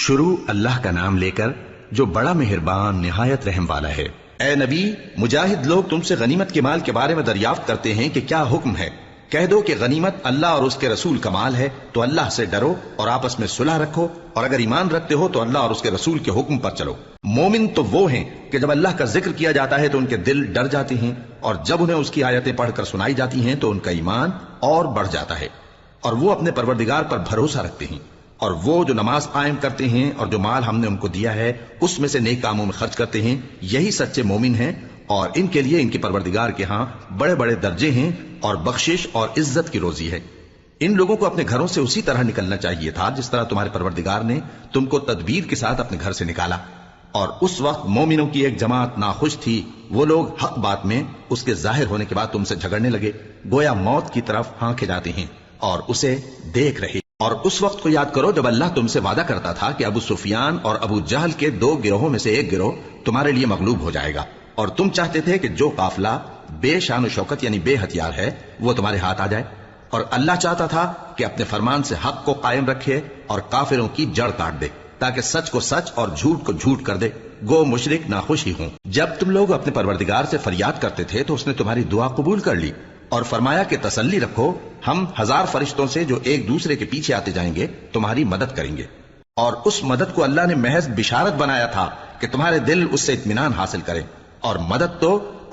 شروع اللہ کا نام لے کر جو بڑا مہربان نہایت رحم والا ہے۔ اے نبی، مجاہد لوگ تم سے غنیمت کے مال کے بارے میں دریافت کرتے ہیں کہ کیا حکم ہے۔ کہہ دو کہ غنیمت اللہ اور اس کے رسول کا مال ہے، تو اللہ سے ڈرو اور آپس میں صلح رکھو، اور اگر ایمان رکھتے ہو تو اللہ اور اس کے رسول کے حکم پر چلو۔ مومن تو وہ ہیں کہ جب اللہ کا ذکر کیا جاتا ہے تو ان کے دل ڈر جاتے ہیں، اور جب انہیں اس کی آیتیں پڑھ کر سنائی جاتی ہیں تو ان کا ایمان اور بڑھ جاتا ہے، اور وہ اپنے پروردگار پر بھروسہ رکھتے ہیں۔ اور وہ جو نماز قائم کرتے ہیں اور جو مال ہم نے ان کو دیا ہے اس میں سے نیک کاموں میں خرچ کرتے ہیں، یہی سچے مومن ہیں، اور ان کے لیے ان کے پروردگار کے ہاں بڑے بڑے درجے ہیں اور بخشش اور عزت کی روزی ہے۔ ان لوگوں کو اپنے گھروں سے اسی طرح نکلنا چاہیے تھا جس طرح تمہارے پروردگار نے تم کو تدبیر کے ساتھ اپنے گھر سے نکالا۔ اور اس وقت مومنوں کی ایک جماعت ناخوش تھی، وہ لوگ حق بات میں اس کے ظاہر ہونے کے بعد تم سے جھگڑنے لگے، گویا موت کی طرف ہانکے جاتے ہیں اور اسے دیکھ رہے۔ اور اس وقت کو یاد کرو جب اللہ تم سے وعدہ کرتا تھا کہ ابو سفیان اور ابو جہل کے دو گروہوں میں سے ایک گروہ تمہارے لیے مغلوب ہو جائے گا، اور تم چاہتے تھے کہ جو قافلہ بے شان و شوکت یعنی بے ہتھیار ہے وہ تمہارے ہاتھ آ جائے، اور اللہ چاہتا تھا کہ اپنے فرمان سے حق کو قائم رکھے اور کافروں کی جڑ کاٹ دے، تاکہ سچ کو سچ اور جھوٹ کو جھوٹ کر دے، گو مشرک ناخوش ہی ہوں۔ جب تم لوگ اپنے پروردگار سے فریاد کرتے تھے تو اس نے تمہاری دعا قبول کر لی، اور فرمایا کہ تسلی رکھو، ہم 1000 فرشتوں سے جو ایک دوسرے کے پیچھے آتے جائیں گے تمہاری مدد کریں گے۔ اور اس مدد کو اللہ نے محض بشارت بنایا تھا کہ تمہارے دل اس سے اطمینان حاصل کریں، اور مدد تو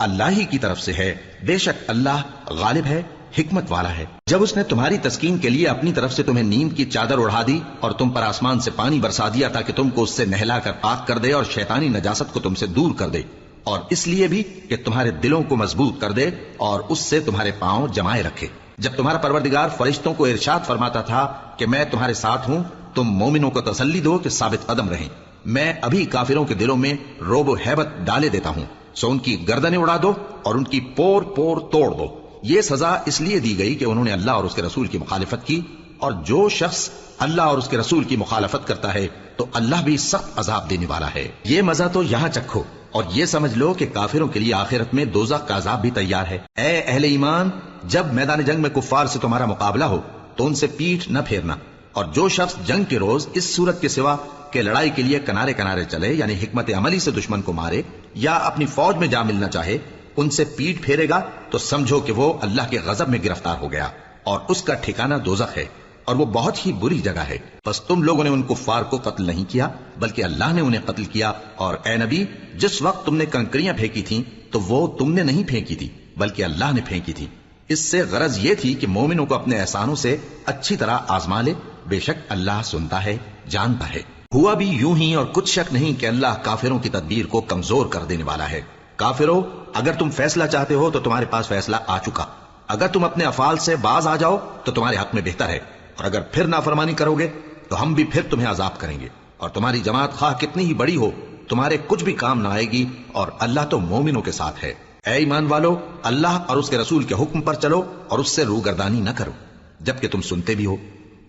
اللہ ہی کی طرف سے ہے، بے شک اللہ غالب ہے، حکمت والا ہے۔ جب اس نے تمہاری تسکین کے لیے اپنی طرف سے تمہیں نیند کی چادر اڑا دی اور تم پر آسمان سے پانی برسا دیا تاکہ تم کو اس سے نہلا کر پاک کر دے اور شیطانی نجاست کو تم سے دور کر دے، اور اس لیے بھی کہ تمہارے دلوں کو مضبوط کر دے اور اس سے تمہارے پاؤں جمائے رکھے۔ جب تمہارا پروردگار فرشتوں کو ارشاد فرماتا تھا کہ میں تمہارے ساتھ ہوں، تم مومنوں کو تسلی دو کہ ثابت قدم رہیں، میں ابھی کافروں کے دلوں میں رعب و ہیبت ڈالے دیتا ہوں، سو ان کی گردنیں اڑا دو اور ان کی پور پور توڑ دو۔ یہ سزا اس لیے دی گئی کہ انہوں نے اللہ اور اس کے رسول کی مخالفت کی، اور جو شخص اللہ اور اس کے رسول کی مخالفت کرتا ہے تو اللہ بھی سخت عذاب دینے والا ہے۔ یہ مزہ تو یہاں چکھو، اور یہ سمجھ لو کہ کافروں کے لیے آخرت میں دوزخ کا عذاب بھی تیار ہے۔ اے اہل ایمان، جب میدان جنگ میں کفار سے تمہارا مقابلہ ہو تو ان سے پیٹھ نہ پھیرنا، اور جو شخص جنگ کے روز اس صورت کے سوا کہ لڑائی کے لیے کنارے کنارے چلے یعنی حکمت عملی سے دشمن کو مارے یا اپنی فوج میں جا ملنا چاہے، ان سے پیٹھ پھیرے گا تو سمجھو کہ وہ اللہ کے غضب میں گرفتار ہو گیا، اور اس کا ٹھکانہ دوزخ ہے، اور وہ بہت ہی بری جگہ ہے۔ بس تم لوگوں نے ان کفار کو قتل نہیں کیا بلکہ اللہ نے انہیں قتل کیا، اور اے نبی، جس وقت تم نے کنکریاں پھینکی تھیں تو وہ تم نے نہیں پھینکی تھی بلکہ اللہ نے پھینکی تھی۔ اس سے غرض یہ تھی کہ مومنوں کو اپنے احسانوں سے اچھی طرح آزما لے، بے شک اللہ سنتا ہے، جانتا ہے۔ ہوا بھی یوں ہی، اور کچھ شک نہیں کہ اللہ کافروں کی تدبیر کو کمزور کر دینے والا ہے۔ کافروں، اگر تم فیصلہ چاہتے ہو تو تمہارے پاس فیصلہ آ چکا، اگر تم اپنے افعال سے باز آ جاؤ تو تمہارے حق میں بہتر ہے، اور اگر پھر نافرمانی کرو گے تو ہم بھی پھر تمہیں عذاب کریں گے، اور تمہاری جماعت خواہ کتنی ہی بڑی ہو تمہارے کچھ بھی کام نہ آئے گی، اور اللہ تو مومنوں کے ساتھ ہے۔ اے ایمان والو، اللہ اور اس کے رسول کے حکم پر چلو اور اس سے روگردانی نہ کرو جبکہ تم سنتے بھی ہو،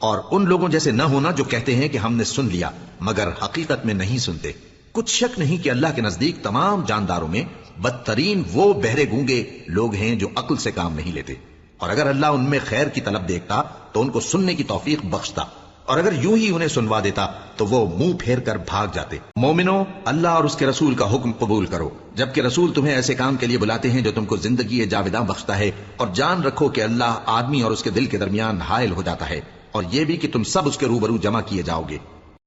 اور ان لوگوں جیسے نہ ہونا جو کہتے ہیں کہ ہم نے سن لیا مگر حقیقت میں نہیں سنتے۔ کچھ شک نہیں کہ اللہ کے نزدیک تمام جانداروں میں بدترین وہ بہرے گونگے لوگ ہیں جو عقل سے کام نہیں لیتے، اور اگر اللہ ان میں خیر کی طلب دیکھتا تو ان کو سننے کی توفیق بخشتا، اور اگر یوں ہی انہیں سنوا دیتا تو وہ منہ پھیر کر بھاگ جاتے۔ مومنو، اللہ اور اس کے رسول کا حکم قبول کرو، جبکہ رسول تمہیں ایسے کام کے لیے بلاتے ہیں جو تم کو زندگی جاوداں بخشتا ہے، اور جان رکھو کہ اللہ آدمی اور اس کے دل کے درمیان حائل ہو جاتا ہے، اور یہ بھی کہ تم سب اس کے روبرو جمع کیے جاؤ گے۔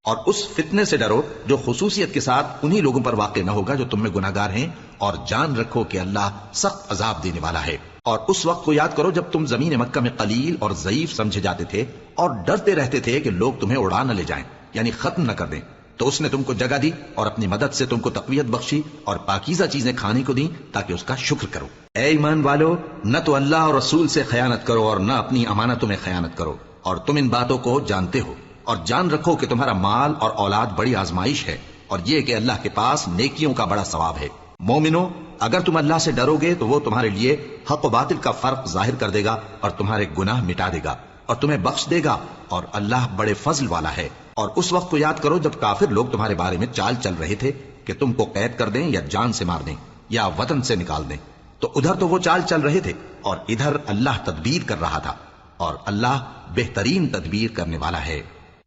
اور اس فتنے سے ڈرو جو خصوصیت کے ساتھ انہی لوگوں پر واقع نہ ہوگا جو تم میں گناہگار ہیں، اور جان رکھو کہ اللہ سخت عذاب دینے والا ہے۔ اور اس وقت کو یاد کرو جب تم زمین مکہ میں قلیل اور ضعیف سمجھے جاتے تھے اور ڈرتے رہتے تھے کہ لوگ تمہیں اڑا نہ لے جائیں یعنی ختم نہ کر دیں، تو اس نے تم کو جگہ دی اور اپنی مدد سے تم کو تقویت بخشی اور پاکیزہ چیزیں کھانے کو دیں تاکہ اس کا شکر کرو۔ اے ایمان والو، نہ تو اللہ اور رسول سے خیانت کرو اور نہ اپنی امانتوں میں خیانت کرو، اور تم ان باتوں کو جانتے ہو، اور جان رکھو کہ تمہارا مال اور اولاد بڑی آزمائش ہے، اور یہ کہ اللہ کے پاس نیکیوں کا بڑا ثواب ہے۔ مومنو، اگر تم اللہ سے ڈرو گے تو وہ تمہارے لیے حق و باطل کا فرق ظاہر کر دے گا اور تمہارے گناہ مٹا دے گا اور تمہیں بخش دے گا، اور اللہ بڑے فضل والا ہے۔ اور اس وقت کو یاد کرو جب کافر لوگ تمہارے بارے میں چال چل رہے تھے کہ تم کو قید کر دیں یا جان سے مار دیں یا وطن سے نکال دیں، تو ادھر تو وہ چال چل رہے تھے اور ادھر اللہ تدبیر کر رہا تھا، اور اللہ بہترین تدبیر کرنے والا ہے۔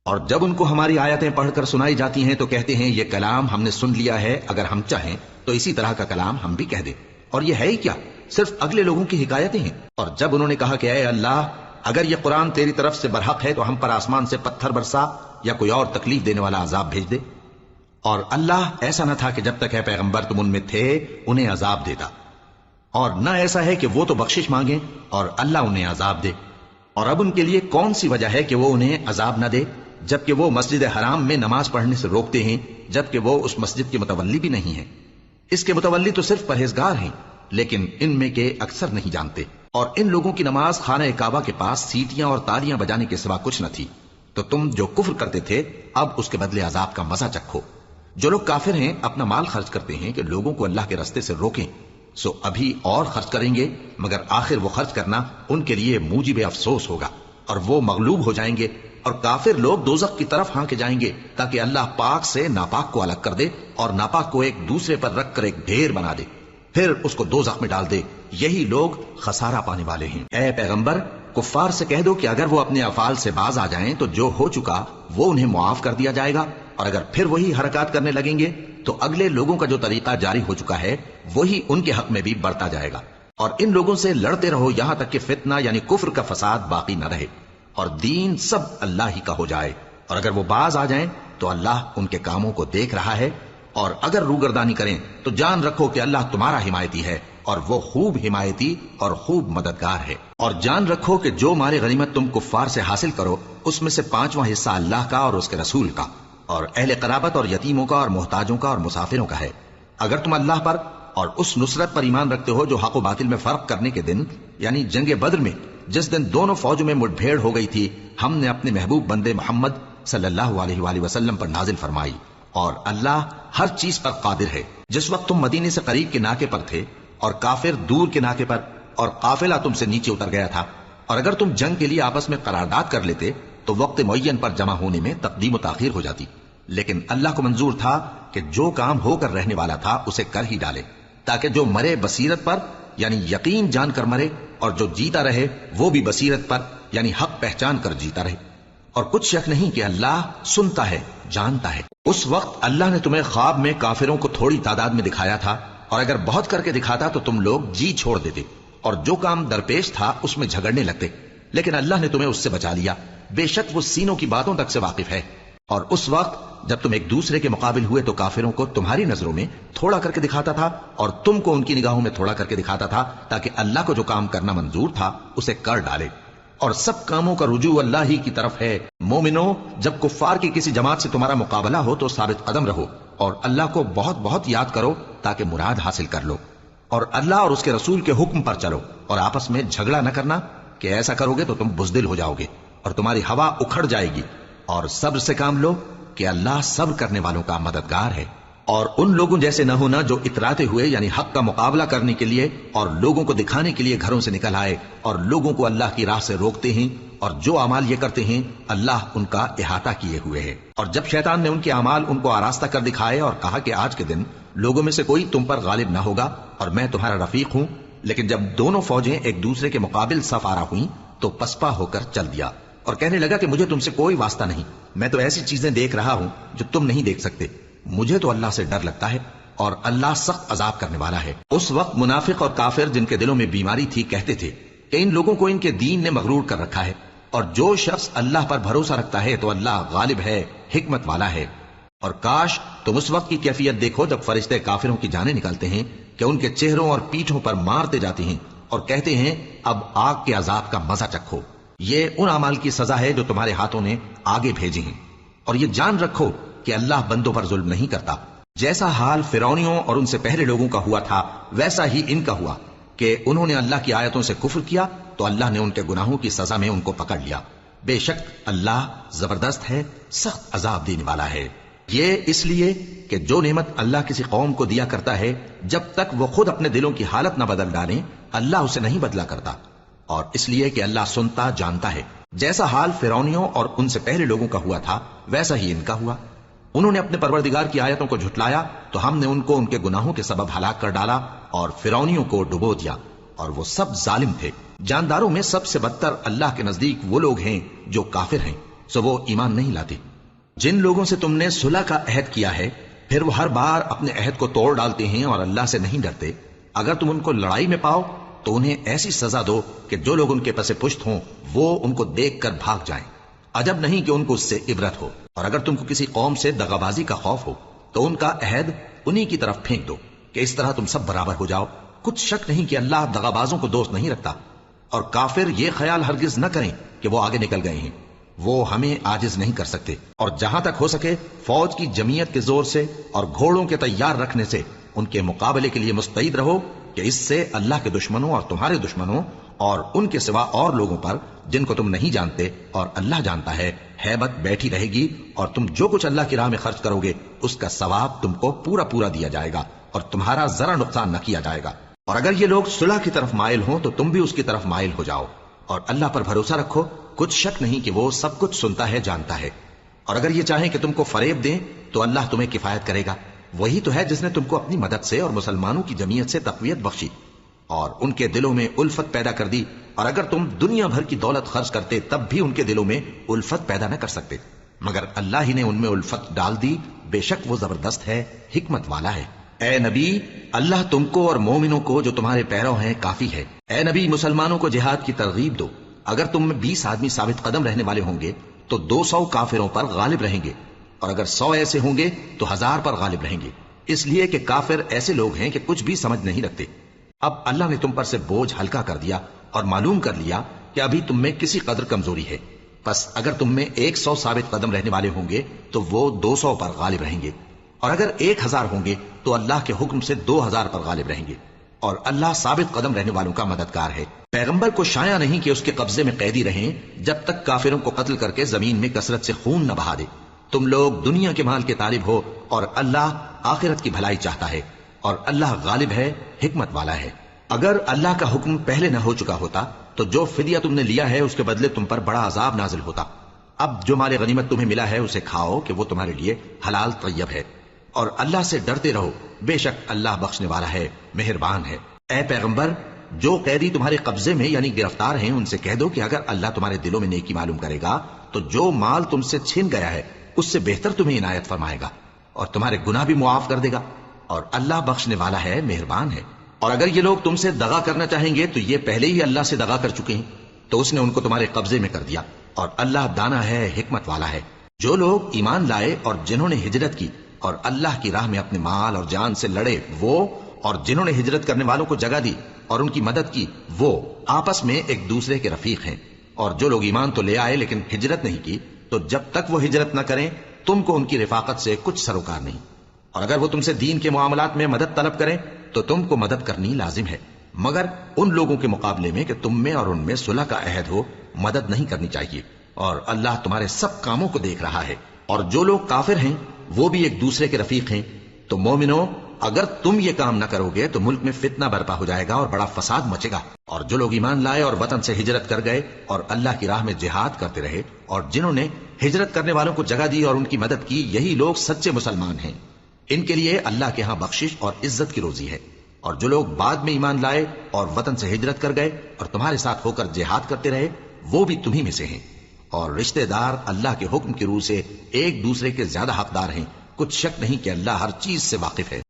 اور جب ان کو ہماری آیتیں پڑھ کر سنائی جاتی ہیں تو کہتے ہیں یہ کلام ہم نے سن لیا ہے، اگر ہم چاہیں تو اسی طرح کا کلام ہم بھی کہہ دیں، اور یہ ہے ہی کیا، صرف اگلے لوگوں کی حکایتیں ہیں۔ اور جب انہوں نے کہا کہ اے اللہ اگر یہ قرآن تیری طرف سے برحق ہے تو ہم پر آسمان سے پتھر برسا یا کوئی اور تکلیف دینے والا عذاب بھیج دے، اور اللہ ایسا نہ تھا کہ جب تک ہے پیغمبر تم ان میں تھے انہیں عذاب دیتا، اور نہ ایسا ہے کہ وہ تو بخشش مانگیں اور اللہ انہیں عذاب دے۔ اور اب ان کے لیے کون سی وجہ ہے کہ وہ انہیں عذاب نہ دے، جبکہ وہ مسجد حرام میں نماز پڑھنے سے روکتے ہیں، جبکہ وہ اس مسجد کے متولی بھی نہیں ہیں۔ اس کے متولی تو صرف پرہیزگار ہیں، لیکن ان میں کے اکثر نہیں جانتے۔ اور ان لوگوں کی نماز خانہ کعبہ کے پاس سیٹیاں اور تالیاں بجانے کے سوا کچھ نہ تھی، تو تم جو کفر کرتے تھے اب اس کے بدلے عذاب کا مزہ چکھو۔ جو لوگ کافر ہیں اپنا مال خرچ کرتے ہیں کہ لوگوں کو اللہ کے رستے سے روکیں، سو ابھی اور خرچ کریں گے، مگر آخر وہ خرچ کرنا ان کے لیے موجب افسوس ہوگا، اور وہ مغلوب ہو جائیں گے، اور کافر لوگ دوزخ کی طرف ہانکے جائیں گے تاکہ اللہ پاک سے ناپاک کو الگ کر دے اور ناپاک کو ایک دوسرے پر رکھ کر ایک ڈھیر بنا دے، پھر اس کو دوزخ میں ڈال دے۔ یہی لوگ خسارہ پانے والے ہیں۔ اے پیغمبر کفار سے کہہ دو کہ اگر وہ اپنے افعال سے باز آ جائیں تو جو ہو چکا وہ انہیں معاف کر دیا جائے گا، اور اگر پھر وہی حرکات کرنے لگیں گے تو اگلے لوگوں کا جو طریقہ جاری ہو چکا ہے وہی ان کے حق میں بھی بڑھتا جائے گا، اور ان لوگوں سے لڑتے رہو یہاں تک کہ فتنہ یعنی کفر کا فساد باقی نہ رہے اور دین سب اللہ ہی کا ہو جائے۔ اور اگر وہ باز آ جائیں تو اللہ ان کے کاموں کو دیکھ رہا ہے، اور اگر روگردانی کریں تو جان رکھو کہ اللہ تمہارا حمایتی ہے، اور وہ خوب حمایتی اور خوب مددگار ہے۔ اور جان رکھو کہ جو مال غنیمت تم کفار سے حاصل کرو اس میں سے 5واں حصہ اللہ کا اور اس کے رسول کا اور اہل قرابت اور یتیموں کا اور محتاجوں کا اور مسافروں کا ہے۔ اگر تم اللہ پر اور اس نصرت پر ایمان رکھتے ہو جو حق و باطل میں فرق کرنے کے دن یعنی جنگ بدر میں جس دن دونوں فوجوں میں مٹ بھیڑ ہو گئی تھی ہم نے اپنے محبوب بندے محمد صلی اللہ علیہ وآلہ وسلم پر نازل فرمائی، اور اللہ ہر چیز پر قادر ہے۔ جس وقت تم مدینے سے قریب کے ناکے پر تھے اور کافر دور کے ناکے پر، اور قافلہ تم سے نیچے اتر گیا تھا، اور اگر تم جنگ کے لیے آپس میں قرارداد کر لیتے تو وقت معین پر جمع ہونے میں تقدیم و تاخیر ہو جاتی، لیکن اللہ کو منظور تھا کہ جو کام ہو کر رہنے والا تھا اسے کر ہی ڈالے، تاکہ جو مرے بصیرت پر یعنی یقین جان کر مرے، اور جو جیتا رہے وہ بھی بصیرت پر یعنی حق پہچان کر جیتا رہے۔ اور کچھ شک نہیں کہ اللہ سنتا ہے، جانتا ہے۔ اس وقت اللہ نے تمہیں خواب میں کافروں کو تھوڑی تعداد میں دکھایا تھا، اور اگر بہت کر کے دکھاتا تو تم لوگ جی چھوڑ دیتے اور جو کام درپیش تھا اس میں جھگڑنے لگتے، لیکن اللہ نے تمہیں اس سے بچا لیا، بے شک وہ سینوں کی باتوں تک سے واقف ہے۔ اور اس وقت جب تم ایک دوسرے کے مقابل ہوئے تو کافروں کو تمہاری نظروں میں تھوڑا کر کے دکھاتا تھا اور تم کو ان کی نگاہوں میں تھوڑا کر کے دکھاتا تھا، تاکہ اللہ کو جو کام کرنا منظور تھا اسے کر ڈالے، اور سب کاموں کا رجوع اللہ ہی کی طرف ہے۔ مومنو جب کفار کی کسی جماعت سے تمہارا مقابلہ ہو تو ثابت قدم رہو اور اللہ کو بہت بہت یاد کرو تاکہ مراد حاصل کر لو، اور اللہ اور اس کے رسول کے حکم پر چلو، اور آپس میں جھگڑا نہ کرنا کہ ایسا کرو گے تو تم بزدل ہو جاؤ گے اور تمہاری ہوا اکھڑ جائے گی، اور صبر سے کام لو کہ اللہ صبر کرنے والوں کا مددگار ہے۔ اور ان لوگوں جیسے نہ ہونا جو اتراتے ہوئے یعنی حق کا مقابلہ کرنے کے لیے اور لوگوں کو دکھانے کے لیے گھروں سے نکل آئے اور لوگوں کو اللہ کی راہ سے روکتے ہیں، اور جو اعمال یہ کرتے ہیں اللہ ان کا احاطہ کیے ہوئے ہے۔ اور جب شیطان نے ان کے اعمال ان کو آراستہ کر دکھائے اور کہا کہ آج کے دن لوگوں میں سے کوئی تم پر غالب نہ ہوگا اور میں تمہارا رفیق ہوں، لیکن جب دونوں فوجیں ایک دوسرے کے مقابل صف آرا ہوئیں تو پسپا ہو کر چل دیا اور کہنے لگا کہ مجھے تم سے کوئی واسطہ نہیں، میں تو ایسی چیزیں دیکھ رہا ہوں جو تم نہیں دیکھ سکتے، مجھے تو اللہ سے ڈر لگتا ہے اور اللہ سخت عذاب کرنے والا ہے۔ اس وقت منافق اور کافر جن کے دلوں میں بیماری تھی کہتے تھے کہ ان لوگوں کو ان کے دین نے مغرور کر رکھا ہے، اور جو شخص اللہ پر بھروسہ رکھتا ہے تو اللہ غالب ہے، حکمت والا ہے۔ اور کاش تم اس وقت کی کیفیت دیکھو جب فرشتے کافروں کی جانیں نکالتے ہیں کہ ان کے چہروں اور پیٹھوں پر مارتے جاتے ہیں اور کہتے ہیں اب آگ کے عذاب کا مزہ چکھو، یہ ان اعمال کی سزا ہے جو تمہارے ہاتھوں نے آگے بھیجے ہیں۔ اور یہ جان رکھو کہ اللہ بندوں پر ظلم نہیں کرتا، جیسا حال فرعونیوں اور ان سے پہلے لوگوں کا ہوا تھا ویسا ہی ان کا ہوا کہ انہوں نے اللہ کی آیتوں سے کفر کیا تو اللہ نے ان کے گناہوں کی سزا میں ان کو پکڑ لیا، بے شک اللہ زبردست ہے، سخت عذاب دینے والا ہے۔ یہ اس لیے کہ جو نعمت اللہ کسی قوم کو دیا کرتا ہے جب تک وہ خود اپنے دلوں کی حالت نہ بدل ڈالیں اللہ اسے نہیں بدلا کرتا، اور اس لیے کہ اللہ سنتا جانتا ہے۔ جیسا حال فرعونیوں اور ان سے پہلے لوگوں کا ہوا تھا ویسا ہی ان کا ہوا، انہوں نے اپنے پروردگار کی آیتوں کو جھٹلایا تو ہم نے ان کو ان کے گناہوں کے سبب ہلاک کر ڈالا اور فرعونیوں کو ڈبو دیا، اور وہ سب ظالم تھے۔ جانداروں میں سب سے بدتر اللہ کے نزدیک وہ لوگ ہیں جو کافر ہیں، سو وہ ایمان نہیں لاتے۔ جن لوگوں سے تم نے صلح کا عہد کیا ہے پھر وہ ہر بار اپنے عہد کو توڑ ڈالتے ہیں اور اللہ سے نہیں ڈرتے، اگر تم ان کو لڑائی میں پاؤ تو انہیں ایسی سزا دو کہ جو لوگ ان کے پس پشت ہوں وہ ان کو دیکھ کر بھاگ جائیں۔ عجب نہیں کہ ان کو اس سے عبرت ہو۔ اور اگر تم کو کسی قوم سے دغابازی کا خوف ہو تو ان کا عہد انہی کی طرف پھینک دو کہ اس طرح تم سب برابر ہو جاؤ۔ کچھ شک نہیں کہ اللہ دغابازوں کو دوست نہیں رکھتا، اور کافر یہ خیال ہرگز نہ کریں کہ وہ آگے نکل گئے ہیں، وہ ہمیں عاجز نہیں کر سکتے۔ اور جہاں تک ہو سکے فوج کی جمعیت کے زور سے اور گھوڑوں کے تیار رکھنے سے ان کے مقابلے کے لیے مستعد رہو کہ اس سے اللہ کے دشمنوں اور تمہارے دشمنوں اور ان کے سوا اور لوگوں پر جن کو تم نہیں جانتے اور اللہ جانتا ہے ہیبت بیٹھی رہے گی، اور تم جو کچھ اللہ کی راہ میں خرچ کرو گے اس کا ثواب تم کو پورا پورا دیا جائے گا اور تمہارا ذرا نقصان نہ کیا جائے گا۔ اور اگر یہ لوگ صلح کی طرف مائل ہوں تو تم بھی اس کی طرف مائل ہو جاؤ، اور اللہ پر بھروسہ رکھو، کچھ شک نہیں کہ وہ سب کچھ سنتا ہے جانتا ہے۔ اور اگر یہ چاہیں کہ تم کو فریب دیں تو اللہ تمہیں کفایت کرے گا، وہی تو ہے جس نے تم کو اپنی مدد سے اور مسلمانوں کی جمعیت سے تقویت بخشی اور ان کے دلوں میں الفت پیدا کر دی، اور اگر تم دنیا بھر کی دولت خرچ کرتے تب بھی ان کے دلوں میں الفت پیدا نہ کر سکتے، مگر اللہ ہی نے ان میں الفت ڈال دی، بے شک وہ زبردست ہے، حکمت والا ہے۔ اے نبی، اللہ تم کو اور مومنوں کو جو تمہارے پیرو ہیں کافی ہے۔ اے نبی، مسلمانوں کو جہاد کی ترغیب دو۔ اگر تم میں 20 آدمی ثابت قدم رہنے والے ہوں گے تو 200 کافروں پر غالب رہیں گے، اور اگر 100 ایسے ہوں گے تو 1000 پر غالب رہیں گے، اس لیے کہ کافر ایسے لوگ ہیں کہ کچھ بھی سمجھ نہیں رکھتے۔ اب اللہ نے تم پر سے بوجھ ہلکا کر دیا اور معلوم کر لیا کہ ابھی تم میں کسی قدر کمزوری ہے، پس اگر تم میں 100 ثابت قدم رہنے والے ہوں گے تو وہ 200 پر غالب رہیں گے، اور اگر 1000 ہوں گے تو اللہ کے حکم سے 2000 پر غالب رہیں گے، اور اللہ ثابت قدم رہنے والوں کا مددگار ہے۔ پیغمبر کو شایع نہیں کہ اس کے قبضے میں قیدی رہیں جب تک کافروں کو قتل کر کے زمین میں کثرت سے خون نہ بہا دے۔ تم لوگ دنیا کے مال کے طالب ہو اور اللہ آخرت کی بھلائی چاہتا ہے، اور اللہ غالب ہے، حکمت والا ہے۔ اگر اللہ کا حکم پہلے نہ ہو چکا ہوتا تو جو فدیہ تم نے لیا ہے اس کے بدلے تم پر بڑا عذاب نازل ہوتا۔ اب جو مال غنیمت تمہیں ملا ہے اسے کھاؤ کہ وہ تمہارے لیے حلال طیب ہے، اور اللہ سے ڈرتے رہو، بے شک اللہ بخشنے والا ہے، مہربان ہے۔ اے پیغمبر، جو قیدی تمہارے قبضے میں یعنی گرفتار ہیں ان سے کہہ دو کہ اگر اللہ تمہارے دلوں میں نیکی معلوم کرے گا تو جو مال تم سے چھن گیا ہے اس سے بہتر تمہیں عنایت فرمائے گا اور تمہارے گناہ بھی معاف کر دے گا، اور اللہ بخشنے والا ہے، مہربان ہے۔ اور اگر یہ لوگ تم سے دغا کرنا چاہیں گے تو یہ پہلے ہی اللہ سے دغا کر چکے ہیں، تو اس نے ان کو تمہارے قبضے میں کر دیا، اور اللہ دانا ہے، حکمت والا ہے۔ جو لوگ ایمان لائے اور جنہوں نے ہجرت کی اور اللہ کی راہ میں اپنے مال اور جان سے لڑے وہ، اور جنہوں نے ہجرت کرنے والوں کو جگہ دی اور ان کی مدد کی وہ، آپس میں ایک دوسرے کے رفیق ہیں۔ اور جو لوگ ایمان تو لے آئے لیکن ہجرت نہیں کی تو جب تک وہ ہجرت نہ کریں تم کو ان کی رفاقت سے کچھ سروکار نہیں، اور اگر وہ تم سے دین کے معاملات میں مدد طلب کریں تو تم کو مدد کرنی لازم ہے، مگر ان لوگوں کے مقابلے میں کہ تم میں اور ان میں صلح کا عہد ہو مدد نہیں کرنی چاہیے، اور اللہ تمہارے سب کاموں کو دیکھ رہا ہے۔ اور جو لوگ کافر ہیں وہ بھی ایک دوسرے کے رفیق ہیں۔ تو مومنو، اگر تم یہ کام نہ کرو گے تو ملک میں فتنہ برپا ہو جائے گا اور بڑا فساد مچے گا۔ اور جو لوگ ایمان لائے اور وطن سے ہجرت کر گئے اور اللہ کی راہ میں جہاد کرتے رہے، اور جنہوں نے ہجرت کرنے والوں کو جگہ دی اور ان کی مدد کی، یہی لوگ سچے مسلمان ہیں۔ ان کے لیے اللہ کے ہاں بخشش اور عزت کی روزی ہے۔ اور جو لوگ بعد میں ایمان لائے اور وطن سے ہجرت کر گئے اور تمہارے ساتھ ہو کر جہاد کرتے رہے، وہ بھی تمہیں میں سے ہیں۔ اور رشتہ دار اللہ کے حکم کی روح سے ایک دوسرے کے زیادہ حقدار ہیں، کچھ شک نہیں کہ اللہ ہر چیز سے واقف ہے۔